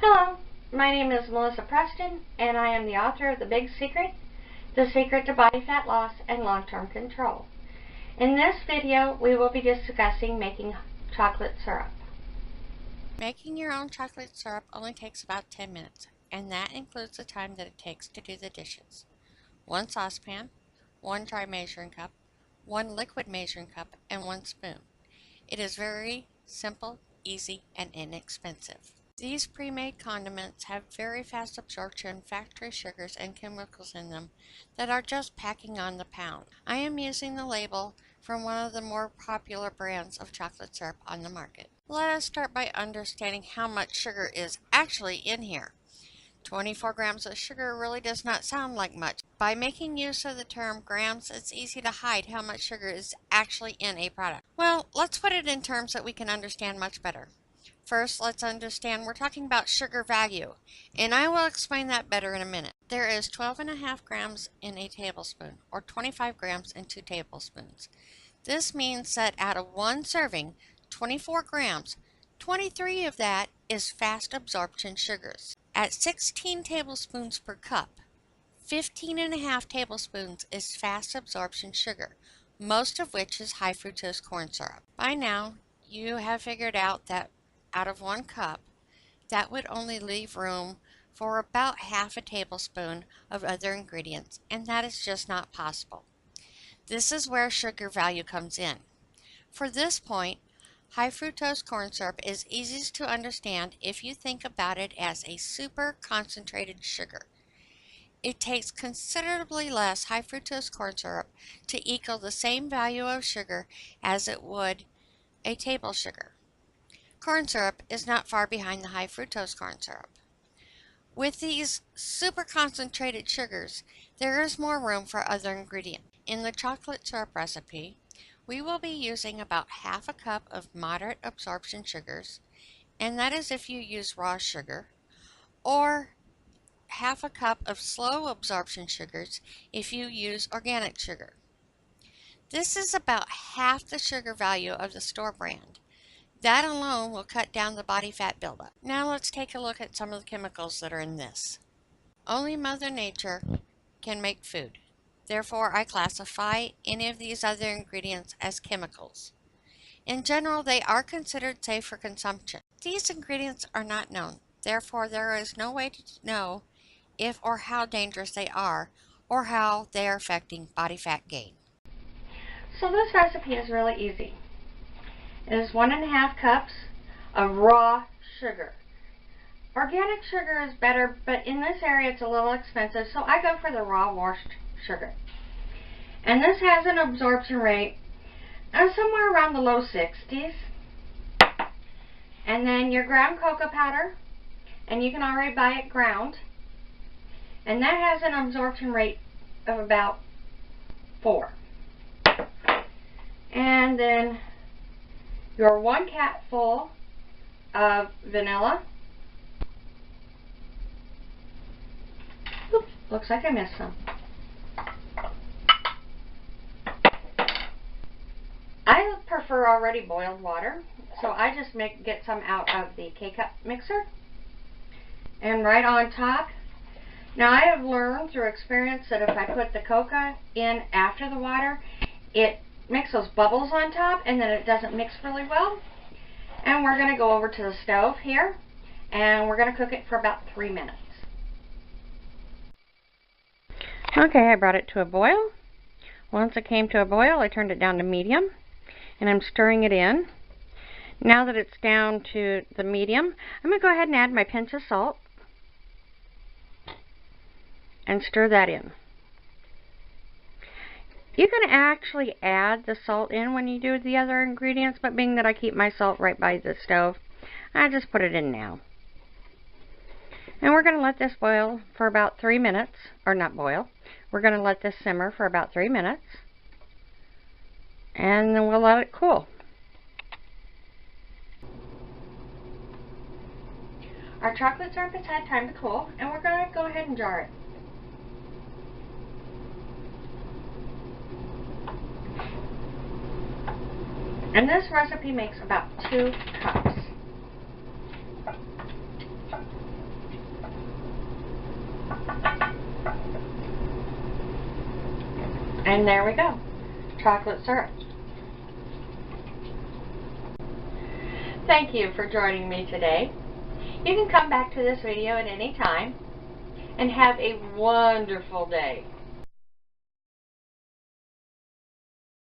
Hello, my name is Melissa Preston, and I am the author of The Big Secret, The Secret to Body Fat Loss and Long-Term Control. In this video, we will be discussing making chocolate syrup. Making your own chocolate syrup only takes about 10 minutes, and that includes the time that it takes to do the dishes. 1 saucepan, 1 dry measuring cup, 1 liquid measuring cup, and 1 spoon. It is very simple, easy, and inexpensive. These pre-made condiments have very fast absorption, factory sugars, and chemicals in them that are just packing on the pound. I am using the label from one of the more popular brands of chocolate syrup on the market. Let us start by understanding how much sugar is actually in here. 24 grams of sugar really does not sound like much. By making use of the term grams, it's easy to hide how much sugar is actually in a product. Well, let's put it in terms that we can understand much better. First, let's understand we're talking about sugar value, and I will explain that better in a minute. There is 12.5 grams in a tablespoon, or 25 grams in 2 tablespoons. This means that out of 1 serving, 24 grams, 23 of that is fast absorption sugars. At 16 tablespoons per cup, 15.5 tablespoons is fast absorption sugar, most of which is high fructose corn syrup. By now, you have figured out that out of 1 cup, that would only leave room for about half a tablespoon of other ingredients, and that is just not possible. This is where sugar value comes in. For this point, high fructose corn syrup is easiest to understand if you think about it as a super concentrated sugar. It takes considerably less high fructose corn syrup to equal the same value of sugar as it would a table sugar. Corn syrup is not far behind the high fructose corn syrup. With these super concentrated sugars, there is more room for other ingredients. In the chocolate syrup recipe, we will be using about half a cup of moderate absorption sugars, and that is if you use raw sugar, or half a cup of slow absorption sugars if you use organic sugar. This is about half the sugar value of the store brand. That alone will cut down the body fat buildup. Now let's take a look at some of the chemicals that are in this. Only Mother Nature can make food. Therefore, I classify any of these other ingredients as chemicals. In general, they are considered safe for consumption. These ingredients are not known. Therefore, there is no way to know if or how dangerous they are or how they are affecting body fat gain. So this recipe is really easy. It is 1.5 cups of raw sugar. Organic sugar is better, but in this area it's a little expensive, so I go for the raw washed sugar. And this has an absorption rate of somewhere around the low 60s. And then your ground cocoa powder, and you can already buy it ground. And that has an absorption rate of about 4. And then your 1 capful of vanilla. Oops, looks like I missed some. I prefer already boiled water, so I just get some out of the K-Cup mixer. And right on top, now I have learned through experience that if I put the cocoa in after the water, it makes those bubbles on top and then it doesn't mix really well. And we're going to go over to the stove here and we're going to cook it for about 3 minutes. Okay, I brought it to a boil. Once it came to a boil, I turned it down to medium and I'm stirring it in. Now that it's down to the medium, I'm going to go ahead and add my pinch of salt and stir that in. You can actually add the salt in when you do the other ingredients, but being that I keep my salt right by the stove, I just put it in now. And we're going to let this boil for about 3 minutes, or not boil, we're going to let this simmer for about 3 minutes, and then we'll let it cool. Our chocolate syrup has had time to cool, and we're going to go ahead and jar it. And this recipe makes about 2 cups. And there we go. Chocolate syrup. Thank you for joining me today. You can come back to this video at any time and have a wonderful day.